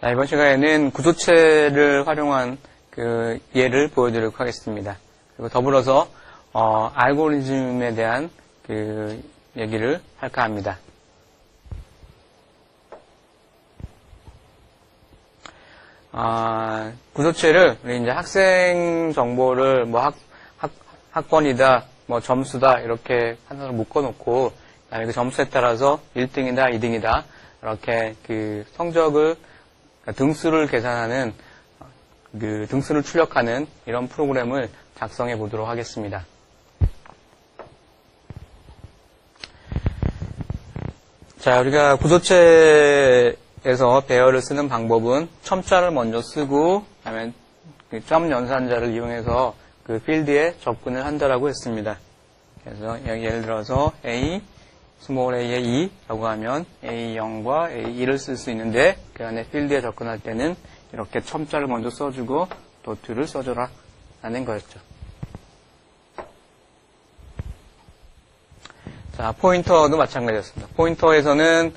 자, 이번 시간에는 구조체를 활용한 그 예를 보여드리도록 하겠습니다. 그리고 더불어서 알고리즘에 대한 그 얘기를 할까 합니다. 구조체를 우리 이제 학생 정보를 뭐 학번이다, 뭐 점수다 이렇게 하나로 묶어놓고 그 점수에 따라서 1등이다, 2등이다 이렇게 그 성적을 등수를 계산하는 그 등수를 출력하는 이런 프로그램을 작성해 보도록 하겠습니다. 자, 우리가 구조체에서 배열을 쓰는 방법은 첨자를 먼저 쓰고 그다음에 그 점 연산자를 이용해서 그 필드에 접근을 한다라고 했습니다. 그래서 예를 들어서 A, 스몰 a의 2라고 하면 A0과 A1을 쓸 수 있는데 그 안에 필드에 접근할 때는 이렇게 첨자를 먼저 써주고 도트를 써줘라 라는 거였죠. 자, 포인터도 마찬가지였습니다. 포인터에서는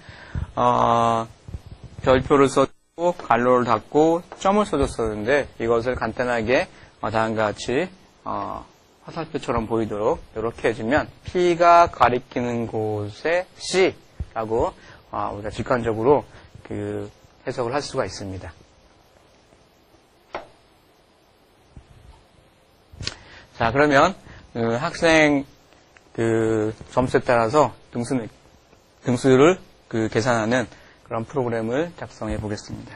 별표를 써주고 괄호를 닫고 점을 써줬었는데 이것을 간단하게 다음과 같이 화살표처럼 보이도록 이렇게 해주면 P가 가리키는 곳에 C라고 우리가 직관적으로 그 해석을 할 수가 있습니다. 자, 그러면 그 학생 그 점수에 따라서 등수를 그 계산하는 그런 프로그램을 작성해 보겠습니다.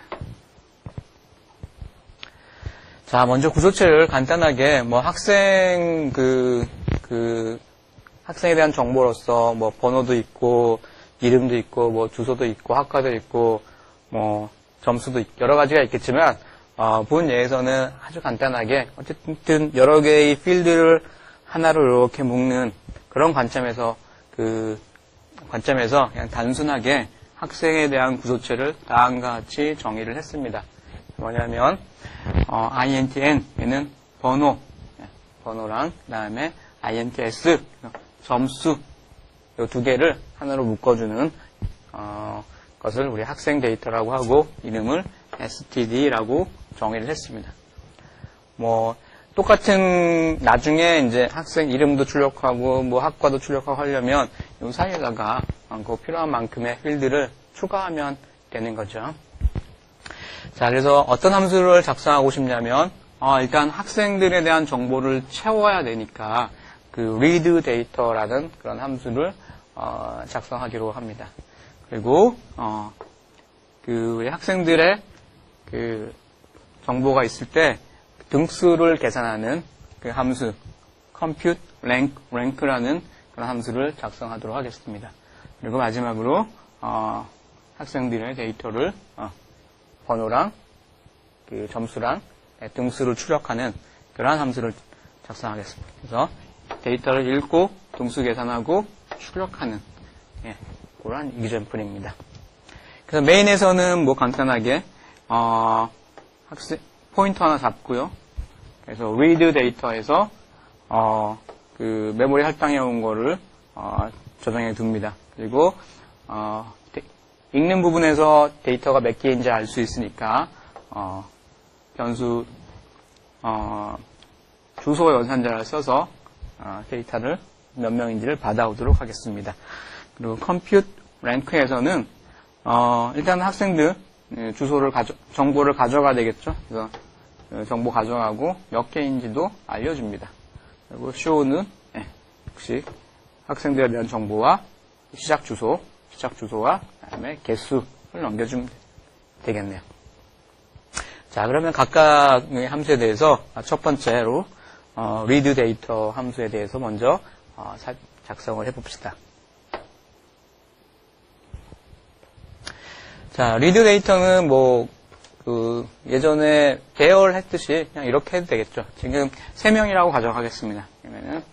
자, 먼저 구조체를 간단하게 뭐 학생 학생에 대한 정보로서 뭐 번호도 있고 이름도 있고 뭐 주소도 있고 학과도 있고 뭐 점수도 있고 여러 가지가 있겠지만 본 예에서는 아주 간단하게 어쨌든 여러 개의 필드를 하나로 이렇게 묶는 그런 관점에서 그냥 단순하게 학생에 대한 구조체를 다음과 같이 정의를 했습니다. 뭐냐면 INTN 얘는 번호랑 그다음에 INTS 점수 이 두 개를 하나로 묶어주는 것을 우리 학생 데이터라고 하고 이름을 STD라고 정의를 했습니다. 뭐 똑같은 나중에 이제 학생 이름도 출력하고 뭐 학과도 출력하고 하려면 이 사이에다가 그 필요한 만큼의 필드를 추가하면 되는 거죠. 자, 그래서 어떤 함수를 작성하고 싶냐면 일단 학생들에 대한 정보를 채워야 되니까 그 read data라는 그런 함수를 작성하기로 합니다. 그리고 그 학생들의 그 정보가 있을 때 등수를 계산하는 그 함수 compute rank라는 그런 함수를 작성하도록 하겠습니다. 그리고 마지막으로 학생들의 데이터를 번호랑 그 점수랑 등수를 출력하는 그러한 함수를 작성하겠습니다. 그래서 데이터를 읽고 등수 계산하고 출력하는 그러한 이그젬플입니다. 그래서 메인에서는 뭐 간단하게 학생 포인터 하나 잡고요. 그래서 read 데이터에서 그 메모리 할당해 온 거를 저장해 둡니다. 그리고 읽는 부분에서 데이터가 몇 개인지 알 수 있으니까 변수 주소 연산자를 써서 데이터를 몇 명인지를 받아오도록 하겠습니다. 그리고 compute rank에서는 일단 학생들 주소를 정보를 가져가야 되겠죠. 그래서 정보 가져가고 몇 개인지도 알려줍니다. 그리고 show는 역시 학생들에 대한 정보와 시작 주소와 그다음에 개수를 넘겨주면 되겠네요. 자, 그러면 각각의 함수에 대해서 첫 번째로 read 데이터 함수에 대해서 먼저 작성을 해봅시다. 자, read 데이터는 뭐 예전에 배열했듯이 그냥 이렇게 해도 되겠죠. 지금 3명이라고 가정하겠습니다. 그러면은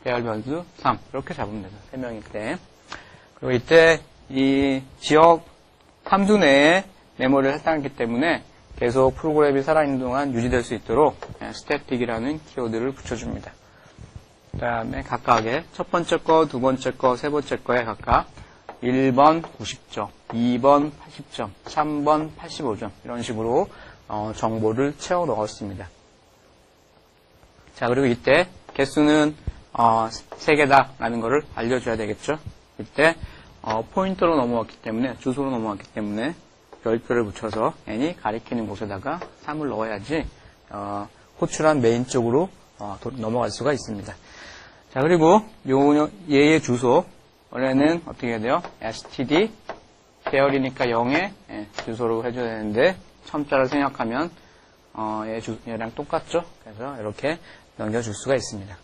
배열 변수 3 이렇게 잡으면 되죠. 3명일 때. 그리고 이때 이 지역 함수 내에 메모리를 할당했기 때문에 계속 프로그램이 살아있는 동안 유지될 수 있도록 static이라는 키워드를 붙여줍니다. 그 다음에 각각의 첫 번째 거, 두 번째 거, 세 번째 거에 각각 1번 90점, 2번 80점, 3번 85점 이런 식으로 정보를 채워 넣었습니다. 자, 그리고 이때 개수는 3개다 라는 것을 알려줘야 되겠죠. 이때 포인터로 넘어왔기 때문에, 주소로 넘어왔기 때문에 별표를 붙여서 n이 가리키는 곳에다가 3을 넣어야지 호출한 메인 쪽으로 넘어갈 수가 있습니다. 자, 그리고 얘의 주소, 원래는 어떻게 해야 돼요? std 계열이니까 0에 주소로 해줘야 되는데 첨자를 생략하면 얘랑 똑같죠? 그래서 이렇게 넘겨줄 수가 있습니다.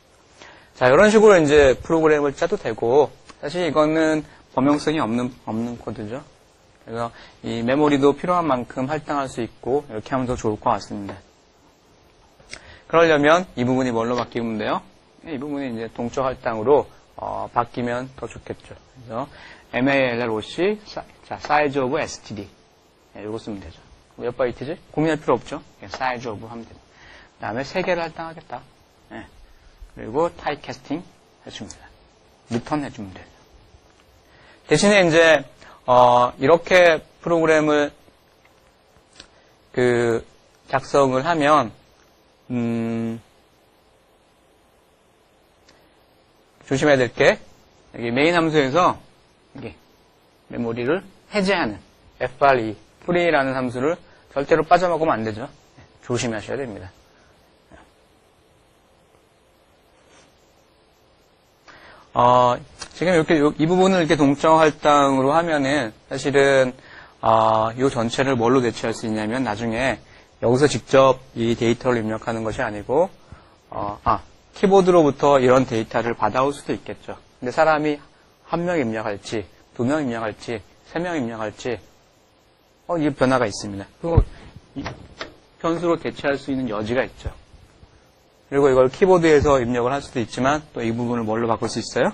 자, 이런 식으로 이제 프로그램을 짜도 되고, 사실 이거는 범용성이 없는 코드죠. 그래서 이 메모리도 필요한 만큼 할당할 수 있고, 이렇게 하면 더 좋을 것 같습니다. 그러려면 이 부분이 뭘로 바뀌면 돼요? 이 부분이 이제 동적 할당으로 바뀌면 더 좋겠죠. 그래서 MALLOC, 자, size of std. 이거 쓰면 되죠. 몇 바이트지? 고민할 필요 없죠. size of 하면 됩니다. 그 다음에 3개를 할당하겠다. 그리고 타입 캐스팅 해줍니다. 리턴 해주면 돼요. 대신에 이제 이렇게 프로그램을 작성을 하면 조심해야 될 게 여기 메인 함수에서 여기 메모리를 해제하는 free, free라는 함수를 절대로 빠져먹으면 안 되죠. 조심하셔야 됩니다. 지금 이렇게 이 부분을 이렇게 동적 할당으로 하면은 사실은 이 전체를 뭘로 대체할 수 있냐면 나중에 여기서 직접 이 데이터를 입력하는 것이 아니고 키보드로부터 이런 데이터를 받아올 수도 있겠죠. 근데 사람이 1명 입력할지 2명 입력할지 3명 입력할지 이 변화가 있습니다. 그리고 변수로 대체할 수 있는 여지가 있죠. 그리고 이걸 키보드에서 입력을 할 수도 있지만 또 이 부분을 뭘로 바꿀 수 있어요?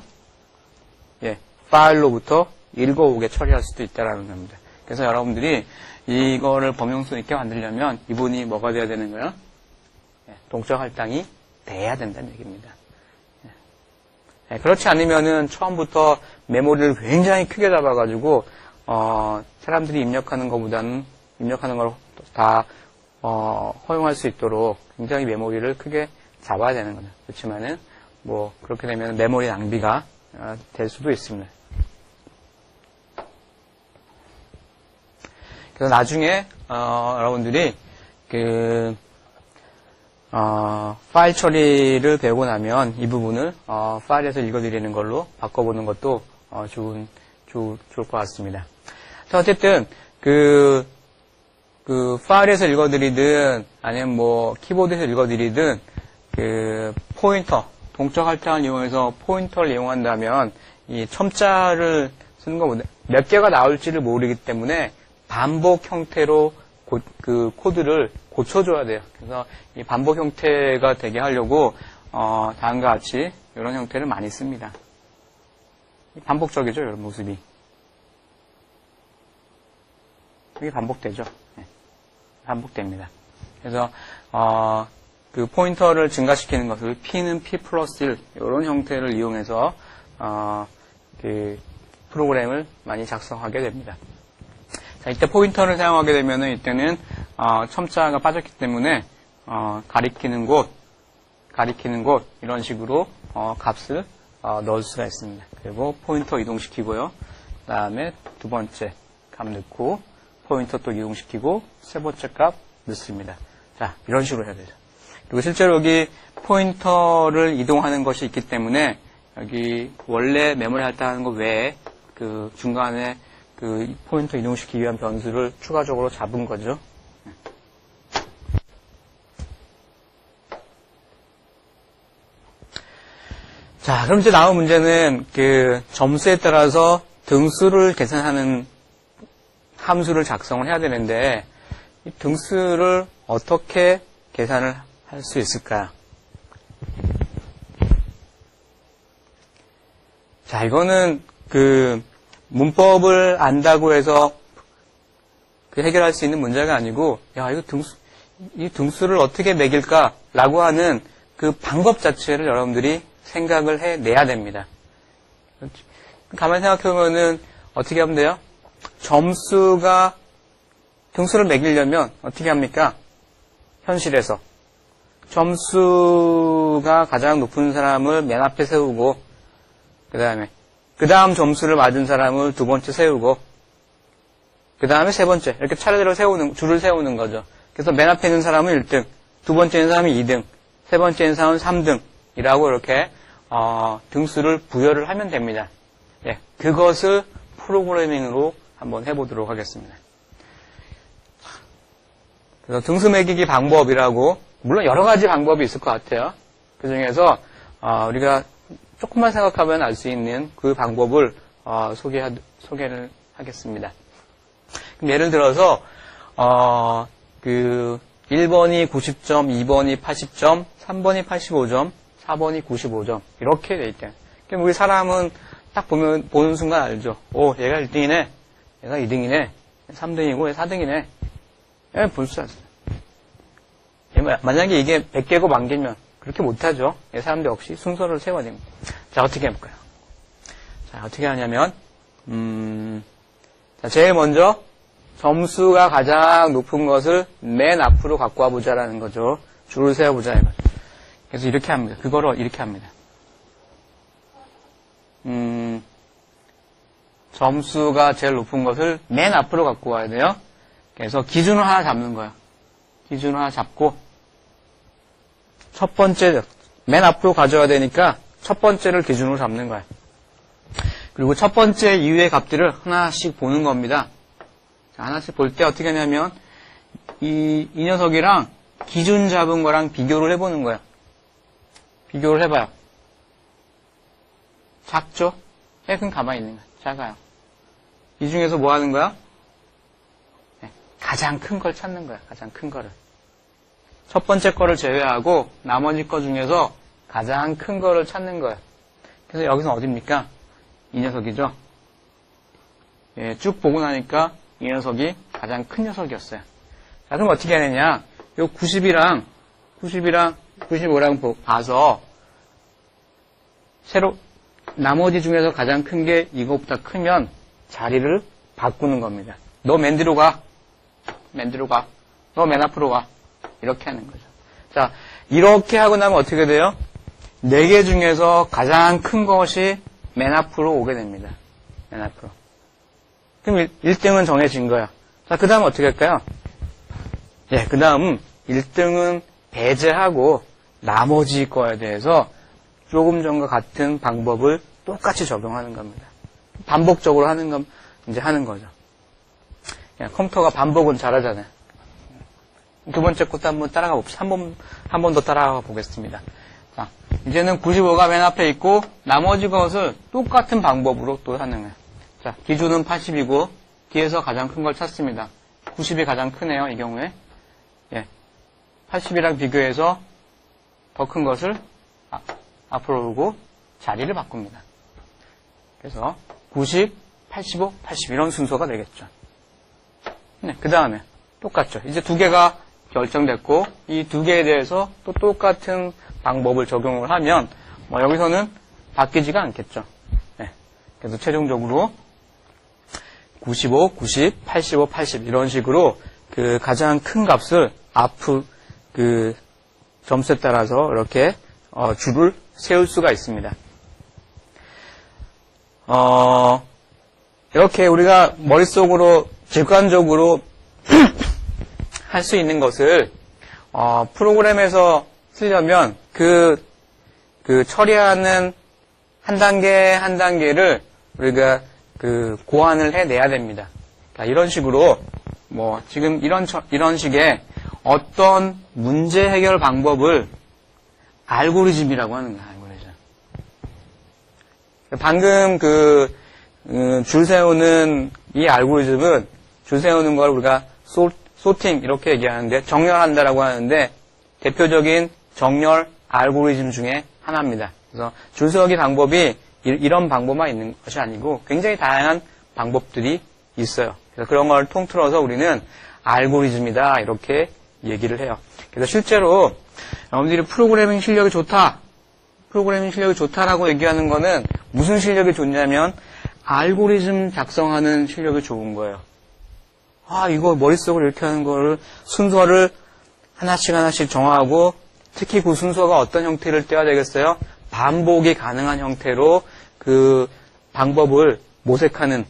파일로부터 읽어오게 처리할 수도 있다는 겁니다. 그래서 여러분들이 이거를 범용성 있게 만들려면 이분이 뭐가 돼야 되는 거예요? 동적 할당이 돼야 된다는 얘기입니다. 그렇지 않으면은 처음부터 메모리를 굉장히 크게 잡아가지고 사람들이 입력하는 것보다는 입력하는 걸 다 허용할 수 있도록 굉장히 메모리를 크게 잡아야 되는 거죠. 그렇지만은 뭐 그렇게 되면 메모리 낭비가 될 수도 있습니다. 그래서 나중에 여러분들이 파일 처리를 배우고 나면 이 부분을 파일에서 읽어드리는 걸로 바꿔보는 것도 좋을 것 같습니다. 자, 어쨌든 파일에서 읽어드리든 아니면 뭐 키보드에서 읽어드리든 포인터, 동적 할당을 이용해서 포인터를 이용한다면 이 첨자를 쓰는 것보다 몇 개가 나올지를 모르기 때문에 반복 형태로 코드를 고쳐줘야 돼요. 그래서 이 반복 형태가 되게 하려고 다음과 같이 이런 형태를 많이 씁니다. 반복적이죠, 이런 모습이. 이게 반복되죠. 반복됩니다. 그래서 포인터를 증가시키는 것을 P는 P 플러스 1 이런 형태를 이용해서 프로그램을 많이 작성하게 됩니다. 자, 이때 포인터를 사용하게 되면은 이때는 첨자가 빠졌기 때문에 가리키는 곳 이런 식으로 값을 넣을 수가 있습니다. 그리고 포인터 이동시키고요. 그 다음에 두 번째 값 넣고 포인터 또 이동시키고 세 번째 값 넣습니다. 자, 이런 식으로 해야 되죠. 그리고 실제로 여기 포인터를 이동하는 것이 있기 때문에 여기 원래 메모리 할당하는 것 외에 중간에 포인터 이동시키기 위한 변수를 추가적으로 잡은 거죠. 자, 그럼 이제 나온 문제는 점수에 따라서 등수를 계산하는 함수를 작성을 해야 되는데 이 등수를 어떻게 계산을 할 수 있을까요? 자, 이거는 문법을 안다고 해서 해결할 수 있는 문제가 아니고, 이 등수를 어떻게 매길까라고 하는 그 방법 자체를 여러분들이 생각을 해내야 됩니다. 가만히 생각해보면은, 어떻게 하면 돼요? 등수를 매기려면 어떻게 합니까? 현실에서 점수가 가장 높은 사람을 맨 앞에 세우고 그 다음 점수를 맞은 사람을 두 번째 세우고 그 다음에 세 번째 이렇게 차례대로 줄을 세우는 거죠. 그래서 맨 앞에 있는 사람은 1등, 두 번째 있는 사람은 2등, 세 번째 있는 사람은 3등이라고 이렇게 등수를 부여를 하면 됩니다. 예, 그것을 프로그래밍으로 한번 해보도록 하겠습니다. 그래서 등수 매기기 방법이라고 물론 여러 가지 방법이 있을 것 같아요. 그 중에서 우리가 조금만 생각하면 알 수 있는 그 방법을 소개를 하겠습니다. 예를 들어서 1번이 90점, 2번이 80점, 3번이 85점, 4번이 95점 이렇게 돼 있대요. 그럼 우리 사람은 딱 보는 순간 알죠. 얘가 1등이네, 얘가 2등이네, 3등이고 얘 4등이네. 볼 수 있어요. 만약에 이게 100개고 1000개면 그렇게 못하죠. 사람들 역시 순서를 세워야 됩니다. 자, 어떻게 해볼까요? 자, 어떻게 하냐면 자, 제일 먼저 점수가 가장 높은 것을 맨 앞으로 갖고 와보자라는 거죠. 줄을 세워보자 이거죠. 그래서 이렇게 합니다. 그거를 이렇게 합니다. 점수가 제일 높은 것을 맨 앞으로 갖고 와야 돼요. 그래서 기준을 하나 잡는 거예요. 기준을 하나 잡고 첫 번째 맨 앞으로 가져야 되니까 첫 번째를 기준으로 잡는 거예요. 그리고 첫 번째 이후의 값들을 하나씩 보는 겁니다. 자, 하나씩 볼 때 어떻게 하냐면 이 녀석이랑 기준 잡은 거랑 비교를 해보는 거예요. 비교를 해봐요. 작죠? 그럼 가만히 있는 거예요. 작아요. 이 중에서 뭐 하는 거야? 가장 큰 걸 찾는 거야. 가장 큰 거를. 첫 번째 거를 제외하고 나머지 거 중에서 가장 큰 거를 찾는 거예요. 그래서 여기서 어딥니까? 이 녀석이죠. 예, 쭉 보고 나니까 이 녀석이 가장 큰 녀석이었어요. 자, 그럼 어떻게 해야 되냐? 요 90이랑 95랑 봐서 나머지 중에서 가장 큰 게 이거보다 크면 자리를 바꾸는 겁니다. 너 맨 뒤로 가. 너 맨 앞으로 가. 이렇게 하는 거죠. 자, 이렇게 하고 나면 어떻게 돼요? 4개 중에서 가장 큰 것이 맨 앞으로 오게 됩니다. 맨 앞으로. 그럼 1등은 정해진 거야. 자, 그 다음 어떻게 할까요? 예, 그 다음 1등은 배제하고 나머지 거에 대해서 조금 전과 같은 방법을 똑같이 적용하는 겁니다. 반복적으로 하는 거죠. 예, 컴퓨터가 반복은 잘하잖아요. 두 번째 것도 한번 따라가 봅시다. 한 번 더 따라가 보겠습니다. 자, 이제는 95가 맨 앞에 있고, 나머지 것을 똑같은 방법으로 또 하는 거예요. 자, 기준은 80이고, 뒤에서 가장 큰 걸 찾습니다. 90이 가장 크네요, 이 경우에. 예. 80이랑 비교해서 더 큰 것을 앞으로 오고, 자리를 바꿉니다. 그래서 90, 85, 80 이런 순서가 되겠죠. 네, 그 다음에 똑같죠. 이제 2개가 결정됐고 이 2개에 대해서 또 똑같은 방법을 적용을 하면 여기서는 바뀌지가 않겠죠. 네, 그래서 최종적으로 95, 90, 85, 80 이런 식으로 그 가장 큰 값을 그 점수에 따라서 이렇게 줄을 세울 수가 있습니다. 이렇게 우리가 머릿속으로 직관적으로 할 수 있는 것을 프로그램에서 쓰려면 그 처리하는 한 단계 한 단계를 우리가 고안을 해내야 됩니다. 그러니까 이런 식으로 지금 이런 식의 어떤 문제 해결 방법을 알고리즘이라고 하는 거야. 알고리즘. 방금 줄 세우는 이 알고리즘은 줄 세우는 걸 우리가 소팅 이렇게 얘기하는데 정렬한다라고 하는데 대표적인 정렬 알고리즘 중에 하나입니다. 그래서 줄 세우기 방법이 이런 방법만 있는 것이 아니고 굉장히 다양한 방법들이 있어요. 그래서 그런 걸 통틀어서 우리는 알고리즘이다 이렇게 얘기를 해요. 그래서 실제로 여러분들이 프로그래밍 실력이 좋다라고 얘기하는 거는 무슨 실력이 좋냐면 알고리즘 작성하는 실력이 좋은 거예요. 이거 머릿속으로 이렇게 하는 거를 순서를 하나씩 정하고 특히 그 순서가 어떤 형태를 떼야 되겠어요? 반복이 가능한 형태로 그 방법을 모색하는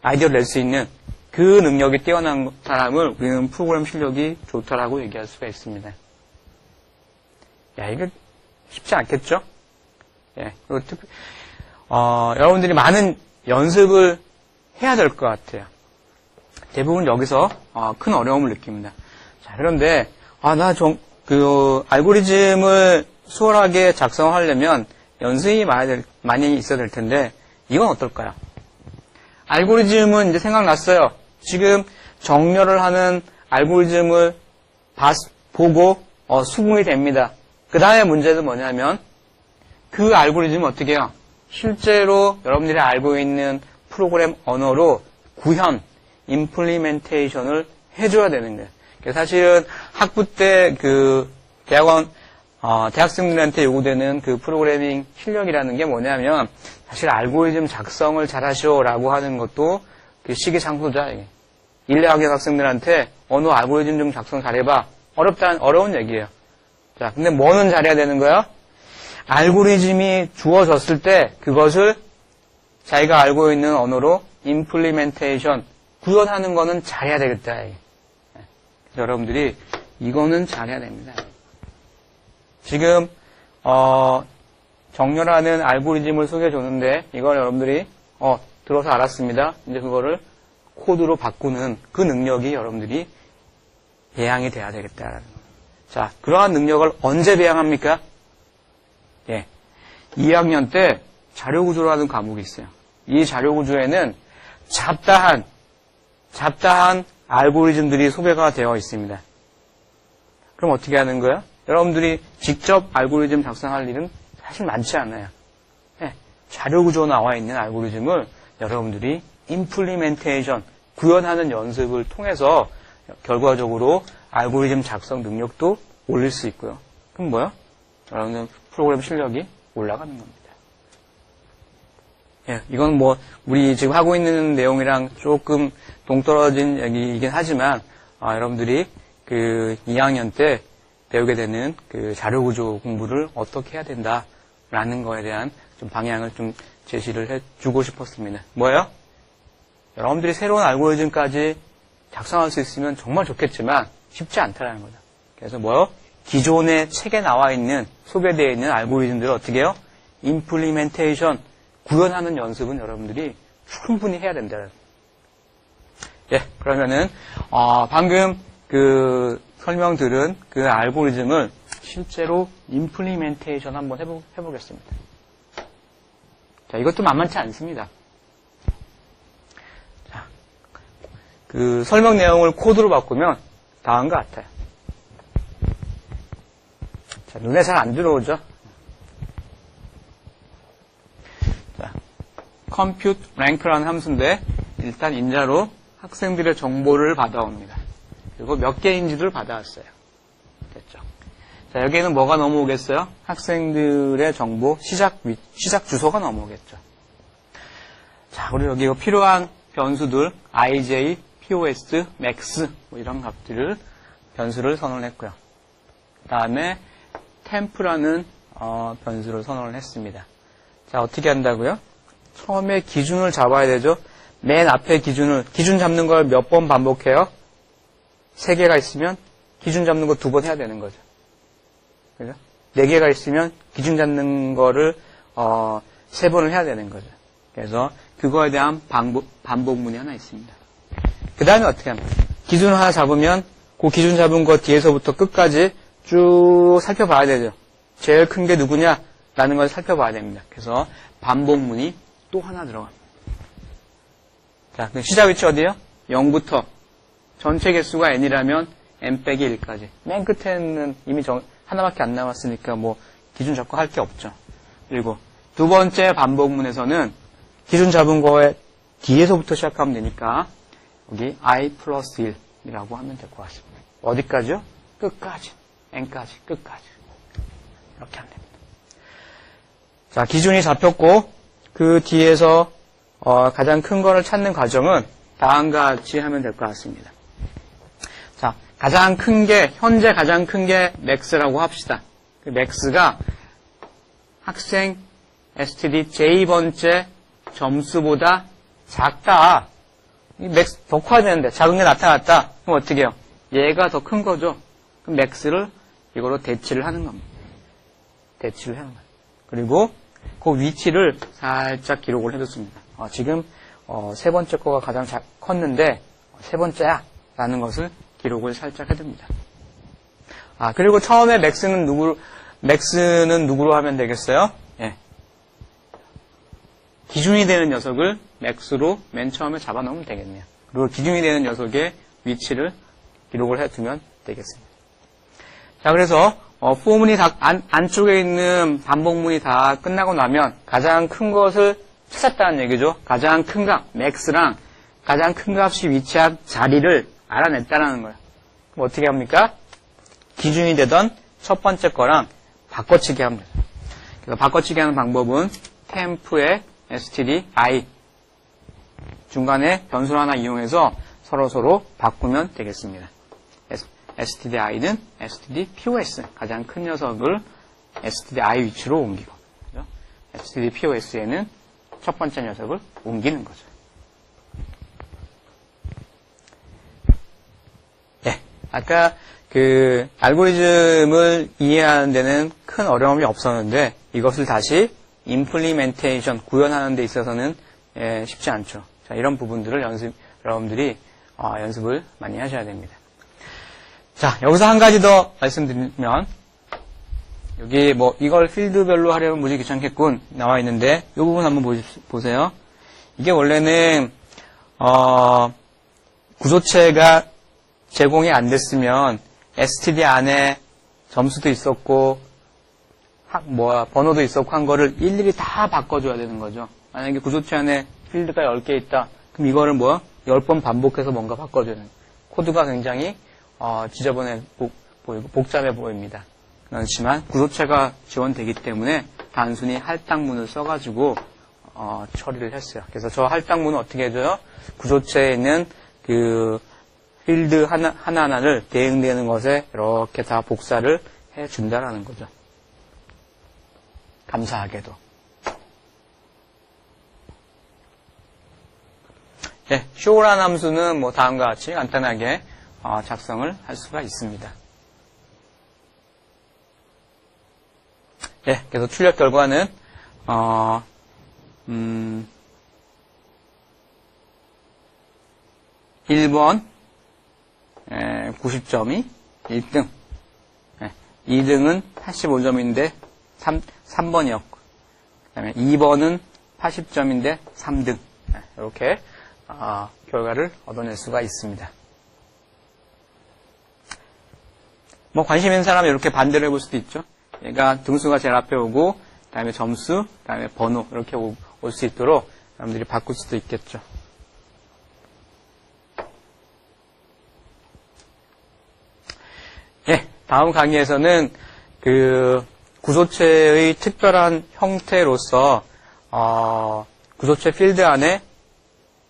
아이디어를 낼 수 있는 그 능력이 뛰어난 사람을 우리는 프로그램 실력이 좋다라고 얘기할 수가 있습니다. 이게 쉽지 않겠죠? 그리고 여러분들이 많은 연습을 해야 될 것 같아요. 대부분 여기서 큰 어려움을 느낍니다. 자, 그런데 알고리즘을 수월하게 작성하려면 연습이 많이 있어야 될 텐데 이건 어떨까요? 알고리즘은 이제 생각났어요. 지금 정렬을 하는 알고리즘을 보고 수긍이 됩니다. 그 다음에 문제는 뭐냐면 그 알고리즘은 어떻게 해요? 실제로 여러분들이 알고 있는 프로그램 언어로 구현, 임플리멘테이션을 해줘야 되는 거예요. 사실은 학부 때 대학생들한테 요구되는 그 프로그래밍 실력이라는 게 뭐냐면 사실 알고리즘 작성을 잘하시오라고 하는 것도 그 시기상조자. 인레학연 학생들한테 언어 알고리즘 좀 작성 잘해봐. 어려운 얘기예요. 자, 근데 뭐는 잘해야 되는 거야? 알고리즘이 주어졌을 때 그것을 자기가 알고 있는 언어로 임플리멘테이션, 구현하는 거는 잘해야 되겠다. 여러분들이 이거는 잘해야 됩니다. 지금 정렬하는 알고리즘을 소개해 줬는데 이걸 여러분들이 들어서 알았습니다. 이제 그거를 코드로 바꾸는 그 능력이 여러분들이 배양이 돼야 되겠다라는 거예요. 자, 그러한 능력을 언제 배양합니까? 2학년 때 자료구조라는 과목이 있어요. 이 자료구조에는 잡다한 알고리즘들이 소개가 되어 있습니다. 그럼 어떻게 하는 거예요? 여러분들이 직접 알고리즘 작성할 일은 사실 많지 않아요. 자료구조 나와 있는 알고리즘을 여러분들이 임플리멘테이션, 구현하는 연습을 통해서 결과적으로 알고리즘 작성 능력도 올릴 수 있고요. 그럼 뭐요? 여러분들 프로그램 실력이 올라가는 겁니다. 이건 우리 지금 하고 있는 내용이랑 조금 동떨어진 얘기이긴 하지만, 여러분들이 그 2학년 때 배우게 되는 그 자료구조 공부를 어떻게 해야 된다라는 거에 대한 좀 방향을 좀 제시를 해주고 싶었습니다. 뭐예요? 여러분들이 새로운 알고리즘까지 작성할 수 있으면 정말 좋겠지만 쉽지 않다라는 거죠. 그래서 뭐요? 기존의 책에 나와 있는, 소개되어 있는 알고리즘들을 어떻게 해요? 임플리멘테이션, 구현하는 연습은 여러분들이 충분히 해야 된다는 거예요. 그러면은 방금 그 설명 들은 그 알고리즘을 실제로 임플리멘테이션 한번 해보겠습니다. 자, 이것도 만만치 않습니다. 자, 그 설명 내용을 코드로 바꾸면 다음 것 같아요. 자, 눈에 잘 안 들어오죠? 자, compute rank라는 함수인데 일단 인자로 학생들의 정보를 받아옵니다. 그리고 몇 개인지를 받아왔어요. 됐죠? 자, 여기에는 뭐가 넘어오겠어요? 학생들의 정보, 시작 주소가 넘어오겠죠. 자, 그리고 여기 필요한 변수들, ij, pos, max, 이런 값들을, 변수를 선언을 했고요. 그 다음에 temp라는 변수를 선언을 했습니다. 자, 어떻게 한다고요? 처음에 기준을 잡아야 되죠. 맨 앞에 기준 잡는 걸 몇 번 반복해요? 3개가 있으면 기준 잡는 거 2번 해야 되는 거죠. 그죠? 4개가 있으면 기준 잡는 거를 3번을 해야 되는 거죠. 그래서 그거에 대한 반복문이 하나 있습니다. 그 다음에 어떻게 합니까? 기준을 하나 잡으면 그 기준 잡은 거 뒤에서부터 끝까지 쭉 살펴봐야 되죠. 제일 큰 게 누구냐? 라는 걸 살펴봐야 됩니다. 그래서 반복문이 또 하나 들어갑니다. 자, 그럼 시작 위치 어디예요? 0부터 전체 개수가 n이라면 n 빼기 1까지. 맨 끝에는 이미 하나밖에 안 남았으니까 기준 잡고 할 게 없죠. 그리고 두 번째 반복문에서는 기준 잡은 거에 뒤에서부터 시작하면 되니까 여기 i 플러스 1이라고 하면 될 것 같습니다. 어디까지요? 끝까지. n까지. 끝까지. 이렇게 하면 됩니다. 자, 기준이 잡혔고 그 뒤에서 가장 큰 거를 찾는 과정은 다음과 같이 하면 될 것 같습니다. 자, 가장 큰 게, 현재 가장 큰 게 max라고 합시다. 그 max가 학생 std j번째 점수보다 작다. 이 max 더 커야 되는데 작은 게 나타났다. 그럼 어떻게 해요? 얘가 더 큰 거죠. 그럼 max를 이거로 대치를 하는 겁니다. 대치를 하는 거예요. 그리고 그 위치를 살짝 기록을 해뒀습니다. 지금 세 번째 거가 가장 컸는데 세 번째야 라는 것을 기록을 살짝 해둡니다. 그리고 처음에 max는 누구로 하면 되겠어요? 예. 기준이 되는 녀석을 max로 맨 처음에 잡아놓으면 되겠네요. 그리고 기준이 되는 녀석의 위치를 기록을 해두면 되겠습니다. 자, 그래서 부호문이 다 안쪽에 있는 반복문이 다 끝나고 나면 가장 큰 것을 찾았다는 얘기죠. 가장 큰 값, max랑 가장 큰 값이 위치한 자리를 알아냈다는 거예요. 그럼 어떻게 합니까? 기준이 되던 첫 번째 거랑 바꿔치기 하면 돼요. 그래서 바꿔치기 하는 방법은 temp의 std i 중간에 변수를 하나 이용해서 서로 바꾸면 되겠습니다. std i는 std pos 가장 큰 녀석을 std i 위치로 옮기고 그죠? std pos에는 첫 번째 녀석을 옮기는 거죠. 네, 아까 그 알고리즘을 이해하는 데는 큰 어려움이 없었는데 이것을 다시 임플리멘테이션 구현하는 데 있어서는 쉽지 않죠. 자, 이런 부분들을 여러분들이 연습을 많이 하셔야 됩니다. 자, 여기서 한 가지 더 말씀드리면 여기 이걸 필드별로 하려면 무지 귀찮겠군 나와 있는데 이 부분 한번 보세요. 이게 원래는 구조체가 제공이 안 됐으면 std 안에 점수도 있었고 번호도 있었고 한 거를 일일이 다 바꿔줘야 되는 거죠. 만약에 구조체 안에 필드가 10개 있다. 그럼 이거를 10번 반복해서 뭔가 바꿔줘야 되는 코드가 굉장히 지저분해 보이고 복잡해 보입니다. 그렇지만 구조체가 지원되기 때문에 단순히 할당문을 써가지고 처리를 했어요. 그래서 저 할당문은 어떻게 해줘요? 구조체에 있는 그 필드 하나하나를 대응되는 것에 이렇게 다 복사를 해준다라는 거죠. 감사하게도. 네, show라는 함수는 다음과 같이 간단하게 작성을 할 수가 있습니다. 네, 그래서 출력 결과는 1번 90점이 1등, 2등은 85점인데 3번이었고, 그 다음에 2번은 80점인데 3등, 이렇게 결과를 얻어낼 수가 있습니다. 관심 있는 사람은 이렇게 반대로 해볼 수도 있죠. 얘가 등수가 제일 앞에 오고, 그 다음에 점수, 그 다음에 번호, 이렇게 올 수 있도록 여러분들이 바꿀 수도 있겠죠. 예, 다음 강의에서는 그 구조체의 특별한 형태로서 구조체 필드 안에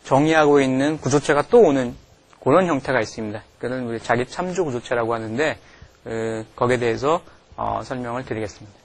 정의하고 있는 구조체가 또 오는 그런 형태가 있습니다. 그는 우리 자기 참조 구조체라고 하는데 거기에 대해서 설명을 드리겠습니다.